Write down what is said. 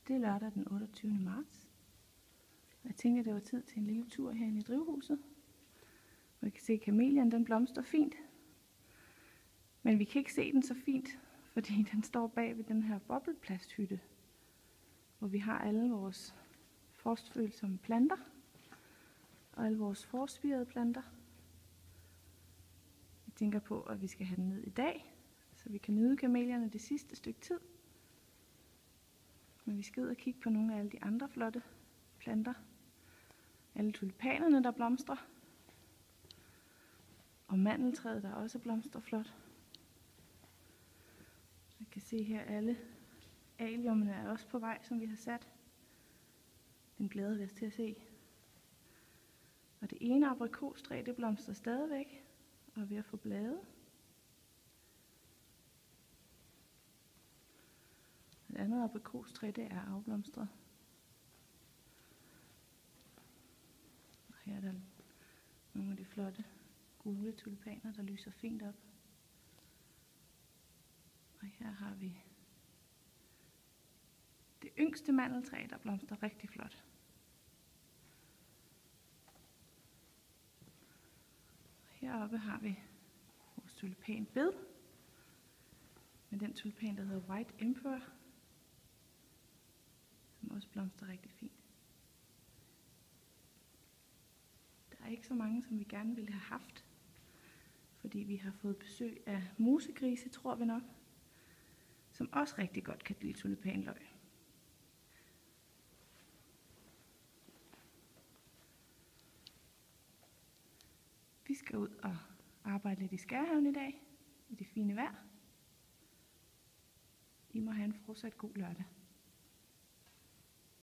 Det er lørdag den 28. marts. Jeg tænkte, at det var tid til en lille tur herinde i drivhuset. Og I kan se, at kamelian den blomstrer fint. Men vi kan ikke se den så fint, fordi den står bag ved den her boblplasthytte, hvor vi har alle vores frostfølsomme planter og alle vores forspirede planter. Jeg tænker på, at vi skal have den ned i dag, så vi kan nyde kamelierne det sidste stykke tid. Men vi skal ud og kigge på nogle af alle de andre flotte planter. Alle tulipanerne, der blomstrer. Og mandeltræet, der også blomstrer flot. Jeg kan se her, alle aliumene er også på vej, som vi har sat. Den glæder vi os til at se. Og det ene aprikostræ, det blomstrer stadigvæk og er ved at få blade. Det andet aprikostræ, det er afblomstret. Og her er der nogle af de flotte gule tulipaner, der lyser fint op. Og her har vi det yngste mandeltræ, der blomstrer rigtig flot. Heroppe har vi vores tulipanbed med den tulipan, der hedder White Emperor, som også blomstrer rigtig fint. Der er ikke så mange, som vi gerne ville have haft, fordi vi har fået besøg af musegrise, tror vi nok, som også rigtig godt kan lide tulipanløg. Vi skal ud og arbejde lidt i Skærhaven i dag, i det fine vejr. I må have en fortsat god lørdag.